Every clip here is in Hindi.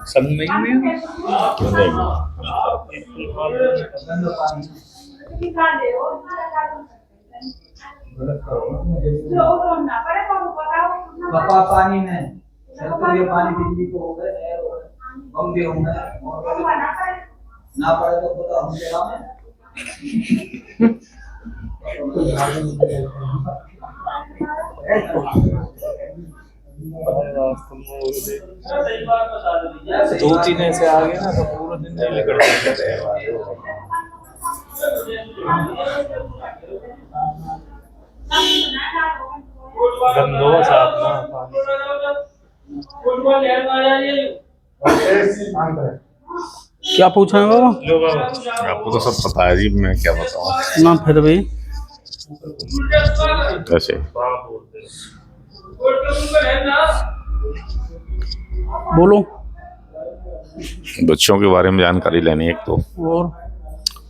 सब नहीं में पापा पानी में तो ये पानी बिजली को हो गए हम भी होंगे और ना पड़े तो पता हम चलावे दो तीन ऐसे आ गए ना तो पूरा दिन नहीं निकल सकते। गंदो साफ ना क्या पूछा है बाबा? लो बाबा आपको तो सब पता है जी, मैं क्या बताऊं। ना फिर भी ऐसे बोलो। बच्चों के बारे में जानकारी लेनी है एक तो,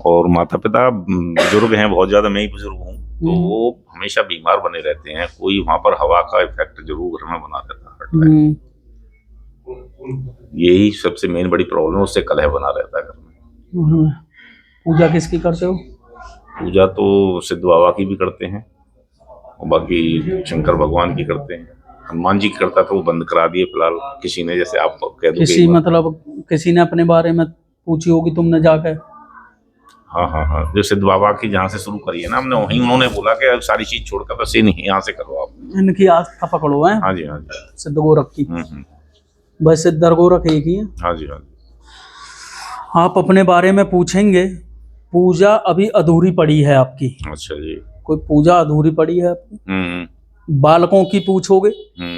और माता पिता बुजुर्ग हैं बहुत ज्यादा, मैं ही बुजुर्ग हूँ, तो वो हमेशा बीमार बने रहते हैं। कोई वहां पर हवा का इफेक्ट जरूर घर में बना रहता है। यही सबसे मेन बड़ी प्रॉब्लम है, उससे कलह बना रहता है घर में। पूजा किसकी करते हो? पूजा तो सिद्ध बाबा की भी करते हैं और बाकी शंकर भगवान की करते हैं। हनुमान जी की करता था, वो बंद करा दिए फिलहाल किसी ने, जैसे आप कह दो किसी मतलब किसी ने अपने बारे में पूछी होगी तुमने जाकर? हाँ हाँ हाँ, जो सिद्ध बाबा की जहाँ से शुरू करी है ना हमने, वहीं उन्होंने बोला कि सारी चीज छोड़कर बस ये नहीं, यहाँ से करो आप। इनकी आस्था पकड़ो है। हाँ जी हाँ जी। सिद्ध गोरख की। बस सिद्ध गोरख एक ही है। हाँ जी हाँ जी। आप अपने बारे में पूछेंगे, पूजा अभी अधूरी पड़ी है आपकी। अच्छा जी। कोई पूजा अधूरी पड़ी है आपकी। बालकों की पूछोगे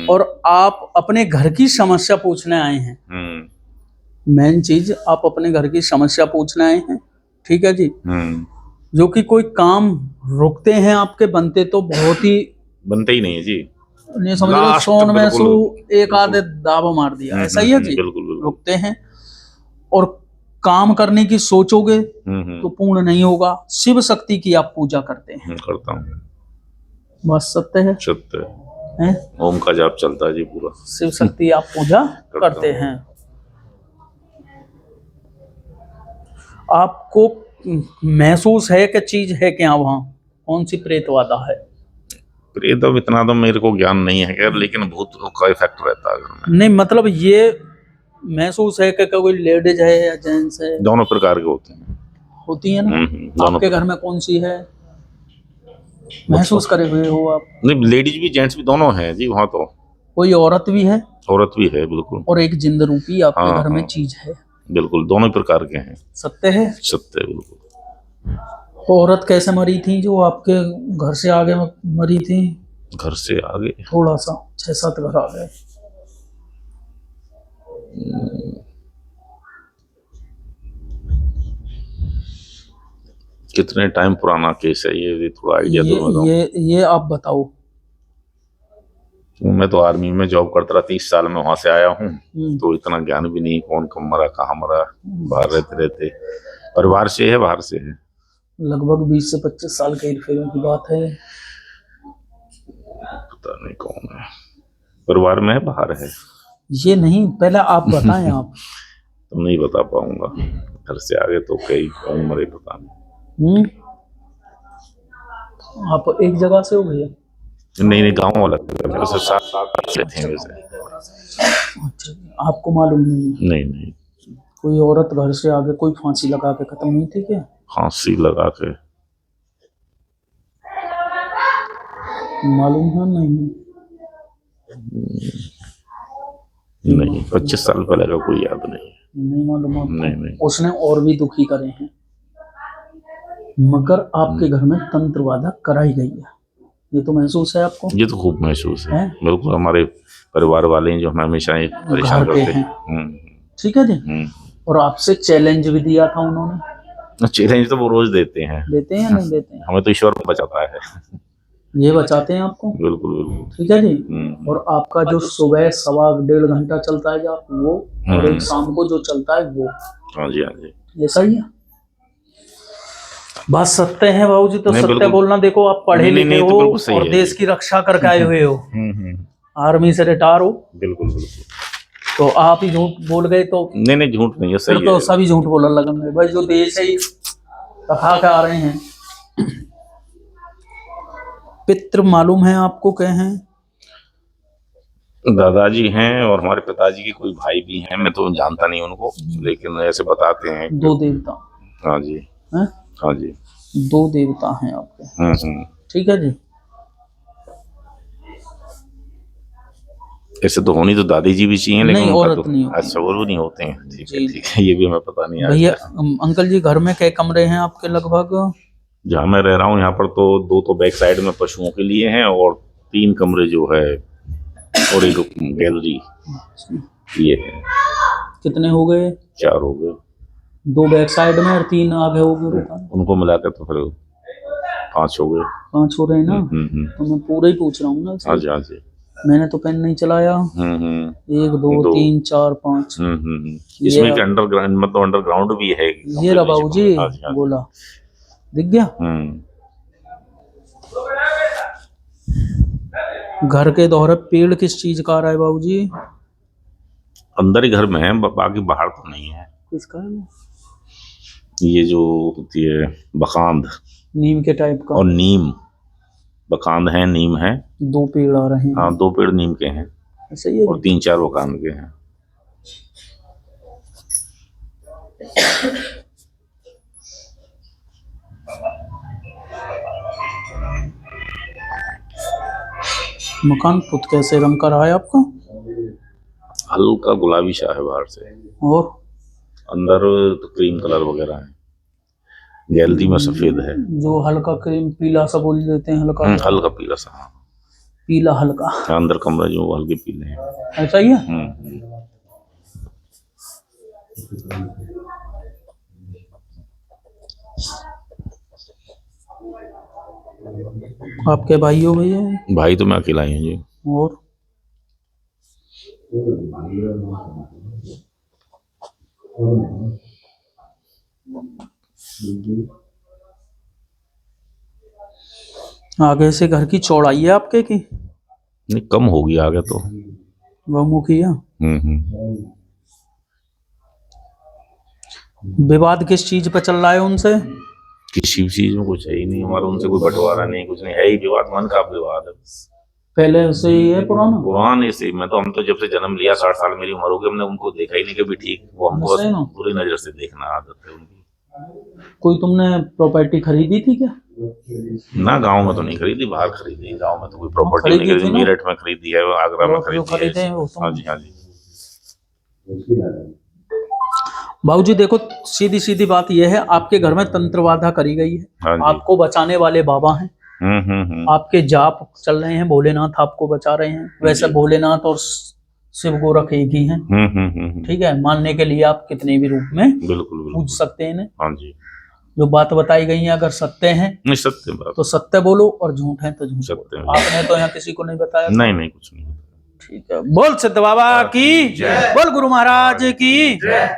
और आप अपने घर की समस्या पूछने आए हैं। मेन चीज आप अपने घर की समस्या पूछने आए हैं, ठीक है जी। जो कि कोई काम रुकते हैं आपके बनते तो बहुत ही बनते ही नहीं है जी। नहीं समझ लो, सोन में सु एक आधे दावा मार दिया, ऐसा ही है जी। बिल्कुल रुकते हैं और काम करने की सोचोगे तो पूर्ण नहीं होगा। शिव शक्ति की आप पूजा करते हैं? करता हूँ। बस सत्य है। सत्य है। ओम का जाप चलता है जी पूरा। शिव शक्ति आप पूजा करते हैं। आपको महसूस है कि चीज है क्या वहाँ? कौन सी प्रेतवादा है? प्रेत अब इतना तो मेरे को ज्ञान नहीं है खैर, लेकिन भूत का इफेक्ट रहता है घर में। नहीं मतलब ये महसूस है कि कोई लेडीज है या जेंट्स है? दोनों प्रकार के होते हैं। होती है ना। आपके घर में कौन सी है महसूस करे हुए हो आप? नहीं, लेडीज भी जेंट्स भी दोनों हैं जी वहाँ तो। कोई औरत भी है? औरत भी है बिल्कुल। और एक जिंद रूपी आपके घर में चीज है? बिल्कुल, दोनों प्रकार के हैं। सत्य है। सत्य है बिल्कुल। औरत कैसे मरी थी जो आपके घर से आगे मरी थी? घर से आगे थोड़ा सा 6-7 घर आ गए। कितने टाइम पुराना केस है ये थोड़ा आइडिया दो। ये आप बताओ। मैं तो आर्मी में जॉब करता रहा, 30 साल में वहां से आया हूँ, तो इतना ज्ञान भी नहीं कौन कब मरा कहाँ मरा। बाहर रहते रहते परिवार से है, बाहर से है। लगभग 20 से 25 साल के फेरों की बात है। पता नहीं कौन है, परिवार में है बाहर है ये नहीं, पहले आप बताएं। आप तो नहीं बता पाऊंगा, घर से आगे तो कई कौन मरे पता नहीं। आप एक जगह से हो भैया? नहीं गांव वाला साथ लेते हैं वैसे। अच्छा, आपको मालूम नहीं? नहीं। कोई औरत घर से आगे कोई फांसी लगा के खत्म हुई थी क्या? फांसी लगा के मालूम है? नहीं 25 साल पहले का कोई याद नहीं मालूम। नहीं। उसने और भी दुखी करे हैं, मगर आपके घर में तंत्र बाधा कराई गई है, ये तो महसूस है आपको? ये तो खूब महसूस है बिल्कुल। हमारे परिवार वाले हैं जो हमें हमेशा परेशान करते हैं। ठीक है जी। और आपसे चैलेंज भी दिया था उन्होंने? चैलेंज तो वो रोज देते हैं। देते हैं नहीं देते हैं? हमें तो ईश्वर बचाता है। ये बचाते हैं आपको? बिल्कुल। ठीक है जी। और आपका जो सुबह 1.25 घंटा चलता है वो, और एक शाम को जो चलता है वो। हाँ जी। ये सही है? बात सत्य है बाबूजी, तो सत्य बोलना। देखो आप पढ़े लिखे हो और देश की रक्षा करके आए हुए हो। आर्मी से रिटायर हो बिल्कुल बिल्कुल। तो आप ही झूठ बोल गए तो नहीं झूठ नहीं है, फिर सही तो है। सभी झूठ बोलने लगेंगे भाई, जो देश है कहा के आ रहे हैं। पितृ मालूम है आपको क्या हैं? दादाजी हैं और हमारे पिताजी के कोई भाई भी हैं, मैं तो जानता नहीं उनको, लेकिन ऐसे बताते हैं। 2 देवता हाँ जी। हैं? हाँ जी। 2 देवता हैं आपके। ठीक है जी। ऐसे तो होनी तो दादी जी भी चाहिए, लेकिन नहीं, उनका औरत तो नहीं होती। अच्छा वो नहीं होते हैं। ठीक है जी। ठीक है, ये भी हमें पता नहीं भैया है। अंकल जी, घर में क्या कमरे हैं आपके लगभग? जहाँ मैं रह रहा हूँ यहाँ पर तो 2 तो बैक साइड में पशुओं के लिए हैं, और 3 कमरे जो है और एक गैलरी, ये है। कितने हो गए? 4 हो गए। 2 बैक साइड में और 3 आगे हो गए। उनको मिलाकर तो फिर 5 हो गए। 5 हो रहे हैं ना। तो मैं पूरा ही पूछ रहा हूँ ना। हाँ जी हाँ जी। मैंने तो पेन नहीं चलाया। 1 2 3 4 5। इसमें अंडरग्राउंड, मतलब अंडरग्राउंड भी है। ये रहा बाबूजी बोला, दिख गया। घर के दौरे पेड़ किस चीज का आ रहा है बाबूजी? अंदर ही घर में है, बाकी बाहर तो नहीं है। किसका है? ये जो होती है बकांद, नीम के टाइप का। और नीम, बकांद है, नीम है। 2 पेड़ आ रहे हैं। हाँ 2 पेड़ नीम के हैं। सही है। और 3-4 बकांद के हैं। मकान पुत कैसे रंग का रहा है आपका? हल्का गुलाबी सा है बाहर से, और अंदर तो क्रीम कलर वगैरह है, गैलरी में सफेद है। जो हल्का क्रीम पीला सा बोल देते हैं, हल्का हल्का पीला सा। हाँ पीला हल्का। अंदर कमरे जो हल्के पीले हैं। ऐसा ही है। आपके भाई हो भैया? भाई तो मैं अकेला ही हूँ जी। और आगे से घर की चौड़ाई है आपके की? नहीं कम होगी आगे तो। बहुमुखी है। विवाद किस चीज पे चल रहा है उनसे? किसी भी चीज में कुछ है ही नहीं हमारा उनसे, कोई बंटवारा नहीं, कुछ नहीं है ही। विवाद मन का विवाद है। पहले से ही है पुराने से। मैं तो, हम तो जब से जन्म लिया 60 साल मेरी उम्र हो गई, हमने उनको देखा ही नहीं कभी। ठीक, वो हमको बुरी नजर से देखना आदत है उनकी। कोई तुमने प्रॉपर्टी खरीदी थी क्या? ना गांव में तो नहीं खरीदी, बाहर खरीदी। गांव में तो कोई प्रॉपर्टी नहीं खरीदी। मेरठ में खरीदी है, आगरा में खरीदी है। हाँ जी हाँ जी। बाबूजी देखो, सीधी सीधी बात यह है, आपके घर में तंत्रवादा करी गई है। हाँ आपको बचाने वाले बाबा हैं। आपके जाप चल रहे हैं, भोलेनाथ आपको बचा रहे हैं। वैसे भोलेनाथ और शिव गोरख एक ही हैं। ठीक है, मानने के लिए आप कितने भी रूप में बिल्कुल पूछ सकते हैं। हाँ जी। जो बात बताई गई है अगर सत्य है नहीं, सत्य बात तो सत्य बोलो, और झूठ है तो झूठ सत्य। आपने तो यहाँ किसी को नहीं बताया। नहीं कुछ नहीं। ठीक है। बोल सिद्ध बाबा की जय, बोल गुरु महाराज की जय।